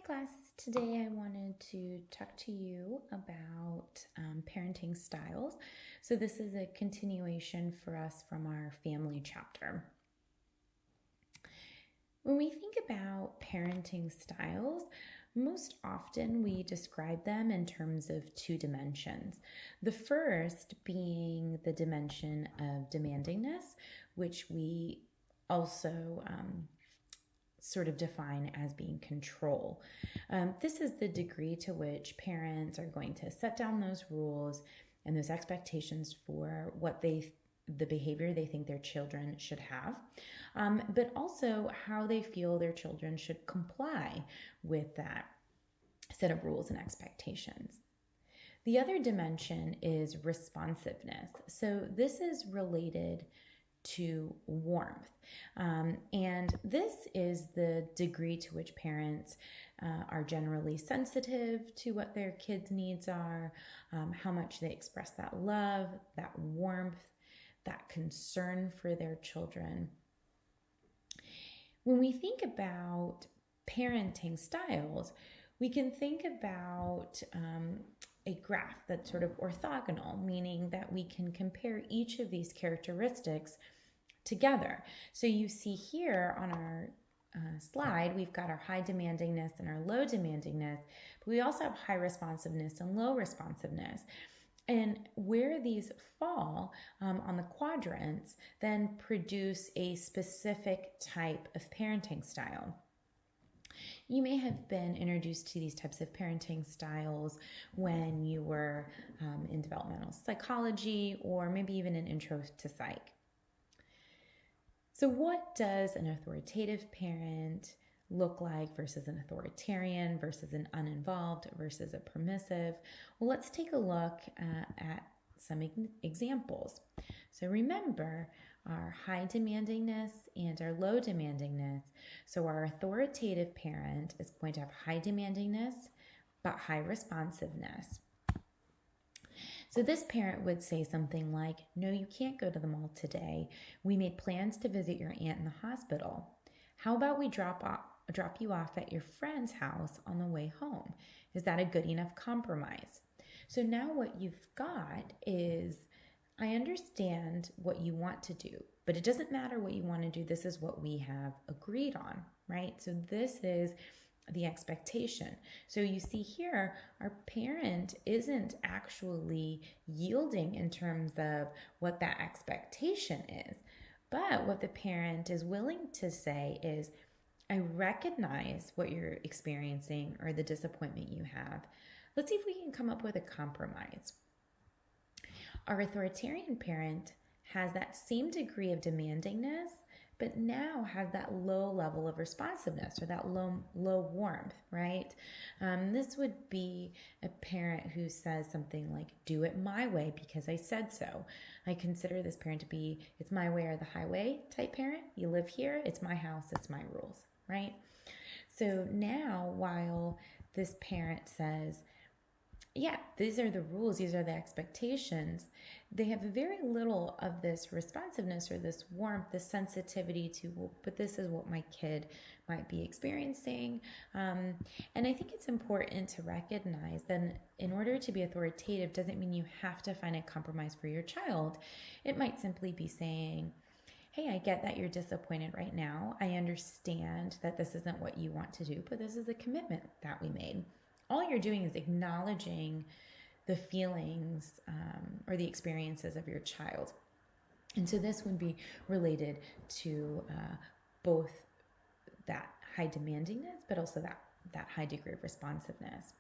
class. Today I wanted to talk to you about parenting styles. So this is a continuation for us from our family chapter. When we think about parenting styles, most often we describe them in terms of two dimensions. The first being the dimension of demandingness, which we also sort of define as being control. This is the degree to which parents are going to set down those rules and those expectations for the behavior they think their children should have, but also how they feel their children should comply with that set of rules and expectations. The other dimension is responsiveness. So this is related to warmth. And this is the degree to which parents are generally sensitive to what their kids' needs are, how much they express that love, that warmth, that concern for their children. When we think about parenting styles, we can think about a graph that's sort of orthogonal, meaning that we can compare each of these characteristics together. So you see here on our slide, we've got our high demandingness and our low demandingness, but we also have high responsiveness and low responsiveness. And where these fall on the quadrants then produce a specific type of parenting style. You may have been introduced to these types of parenting styles when you were in developmental psychology or maybe even an intro to psych. So what does an authoritative parent look like versus an authoritarian versus an uninvolved versus a permissive? Well, let's take a look at some examples. So remember our high demandingness and our low demandingness. So our authoritative parent is going to have high demandingness but high responsiveness. So this parent would say something like, "No, you can't go to the mall today. We made plans to visit your aunt in the hospital. How about we drop you off at your friend's house on the way home? Is that a good enough compromise?" So now what you've got is, I understand what you want to do, but it doesn't matter what you want to do. This is what we have agreed on, right? So this is the expectation. So you see here, our parent isn't actually yielding in terms of what that expectation is. But what the parent is willing to say is, I recognize what you're experiencing or the disappointment you have. Let's see if we can come up with a compromise. Our authoritarian parent has that same degree of demandingness, but now has that low level of responsiveness or that low warmth, right? This would be a parent who says something like, "Do it my way because I said so." I consider this parent to be, it's my way or the highway type parent. You live here, it's my house, it's my rules, right? So now while this parent says, yeah, these are the rules, these are the expectations, they have very little of this responsiveness or this warmth, this sensitivity to, well, but this is what my kid might be experiencing. And I think it's important to recognize that in order to be authoritative doesn't mean you have to find a compromise for your child. It might simply be saying, hey, I get that you're disappointed right now. I understand that this isn't what you want to do, but this is a commitment that we made. All you're doing is acknowledging the feelings or the experiences of your child. And so this would be related to both that high demandingness, but also that high degree of responsiveness.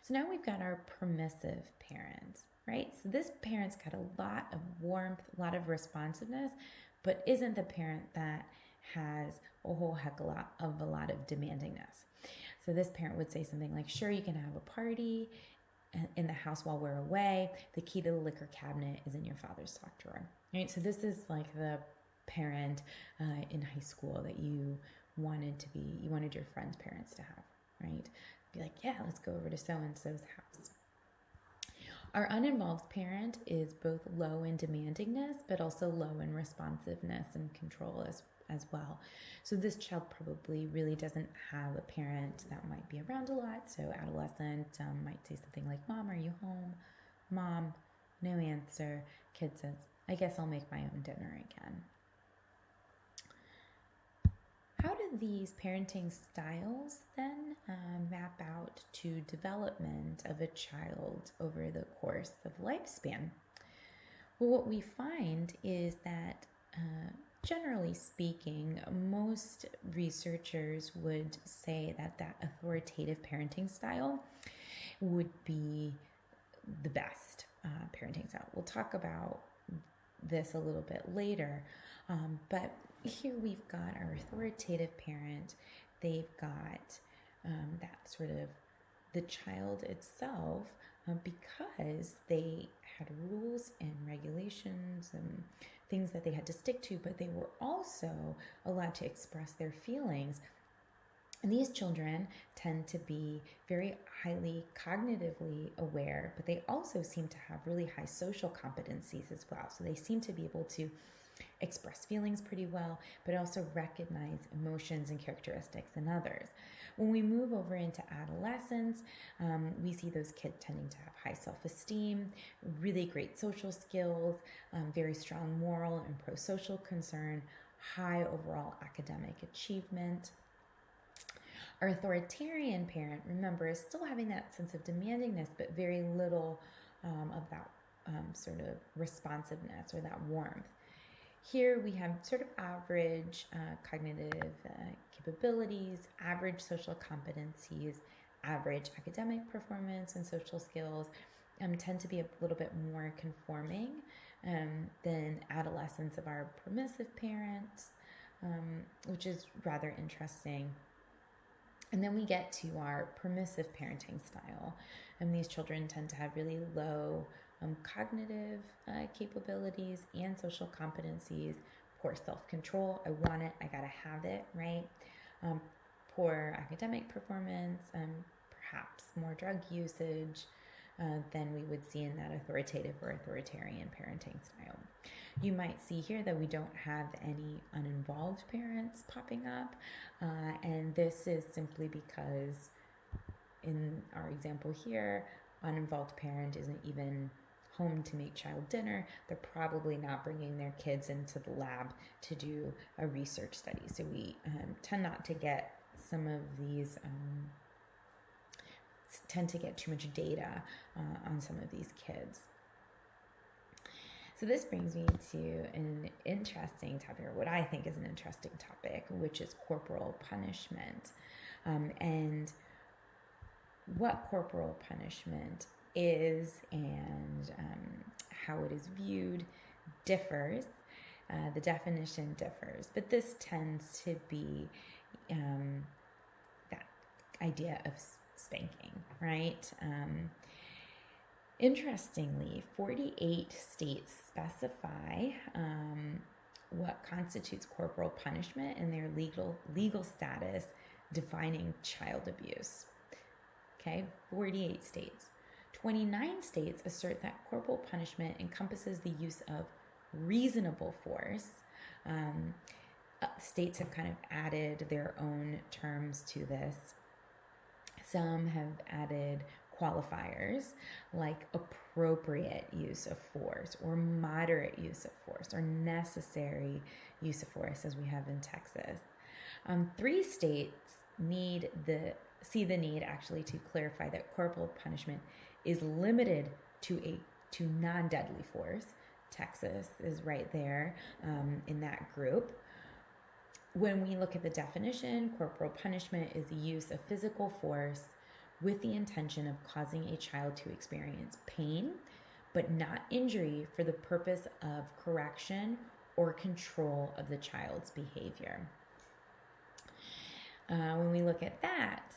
So now we've got our permissive parent, right? So this parent's got a lot of warmth, a lot of responsiveness, but isn't the parent that has a whole heck of a lot of demandingness. So this parent would say something like, "Sure, you can have a party in the house while we're away. The key to the liquor cabinet is in your father's sock drawer." Right? So this is like the parent in high school that you wanted your friend's parents to have, right? Be like, "Yeah, let's go over to so-and-so's house." Our uninvolved parent is both low in demandingness, but also low in responsiveness and control as well. So this child probably really doesn't have a parent that might be around a lot. So adolescent might say something like, "Mom, are you home? Mom, no answer." Kid says, "I guess I'll make my own dinner again." How do these parenting styles then map out to development of a child over the course of lifespan? Well, what we find is that generally speaking, most researchers would say that that authoritative parenting style would be the best parenting style. We'll talk about this a little bit later, but here we've got our authoritative parent. They've got that sort of the child itself, because they had rules and regulations and things that they had to stick to, but they were also allowed to express their feelings. And these children tend to be very highly cognitively aware, but they also seem to have really high social competencies as well. So they seem to be able to express feelings pretty well, but also recognize emotions and characteristics in others. When we move over into adolescence, we see those kids tending to have high self-esteem, really great social skills, very strong moral and pro-social concern, high overall academic achievement. Our authoritarian parent, remember, is still having that sense of demandingness, but very little of that sort of responsiveness or that warmth. Here we have sort of average cognitive capabilities, average social competencies, average academic performance and social skills, tend to be a little bit more conforming than adolescents of our permissive parents, which is rather interesting. And then we get to our permissive parenting style. And these children tend to have really low cognitive capabilities and social competencies, poor self-control. I want it, I gotta have it, right? Poor academic performance, perhaps more drug usage than we would see in that authoritative or authoritarian parenting style. You might see here that we don't have any uninvolved parents popping up, and this is simply because in our example here, uninvolved parent isn't even home to make child dinner. They're probably not bringing their kids into the lab to do a research study. So we tend not to get some of these, tend to get too much data on some of these kids. So this brings me to an interesting topic, or what I think is an interesting topic, which is corporal punishment. And what corporal punishment is and how it is viewed differs. The definition differs, but this tends to be that idea of spanking, right? Interestingly, 48 states specify what constitutes corporal punishment in their legal status defining child abuse. Okay, 48 states. 29 states assert that corporal punishment encompasses the use of reasonable force. States have kind of added their own terms to this. Some have added qualifiers like appropriate use of force or moderate use of force or necessary use of force, as we have in Texas. 3 states see the need actually to clarify that corporal punishment is limited to non-deadly force. Texas is right there in that group. When we look at the definition, corporal punishment is the use of physical force with the intention of causing a child to experience pain, but not injury, for the purpose of correction or control of the child's behavior. When we look at that,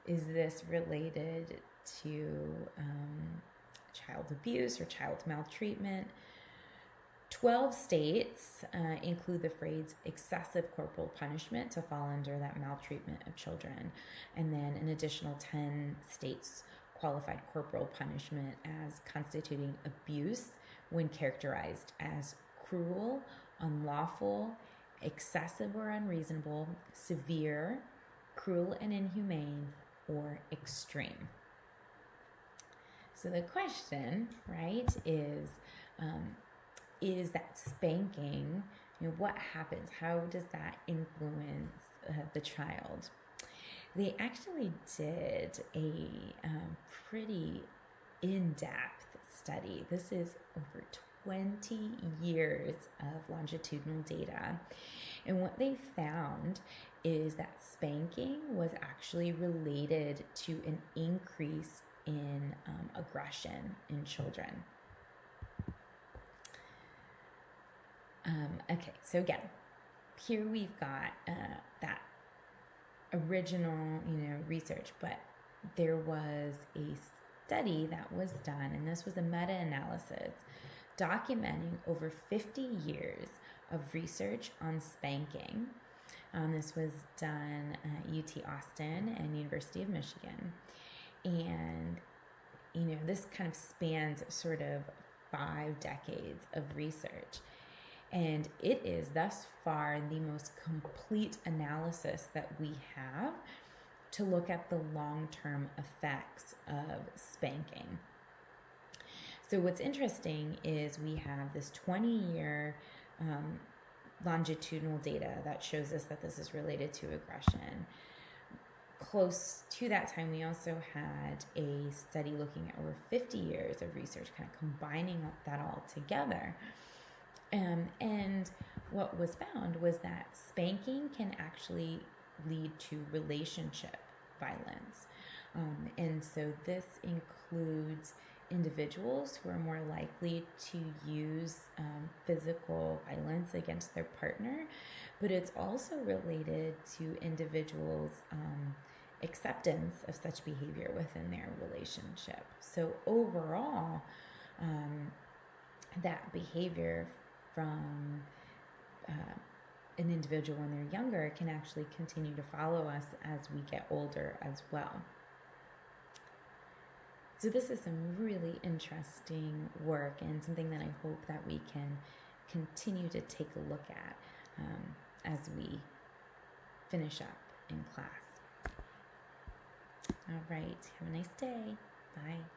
is this related to child abuse or child maltreatment? 12 states include the phrase excessive corporal punishment to fall under that maltreatment of children. And then an additional 10 states qualified corporal punishment as constituting abuse when characterized as cruel, unlawful, excessive or unreasonable, severe, cruel and inhumane, or extreme. So the question, right, is that spanking, what happens? How does that influence the child? They actually did a pretty in-depth study. This is over 20 years of longitudinal data. And what they found is that spanking was actually related to an increase in aggression in children. Okay, so again, here we've got that original, research, but there was a study that was done, and this was a meta-analysis documenting over 50 years of research on spanking. This was done at UT Austin and University of Michigan. And, this kind of spans sort of 5 decades of research. And it is thus far the most complete analysis that we have to look at the long-term effects of spanking. So what's interesting is we have this 20-year longitudinal data that shows us that this is related to aggression. Close to that time, we also had a study looking at over 50 years of research, kind of combining that all together. And what was found was that spanking can actually lead to relationship violence. And so this includes individuals who are more likely to use physical violence against their partner, but it's also related to individuals' acceptance of such behavior within their relationship. So overall, that behavior from an individual when they're younger can actually continue to follow us as we get older as well. So this is some really interesting work and something that I hope that we can continue to take a look at as we finish up in class. All right, have a nice day. Bye.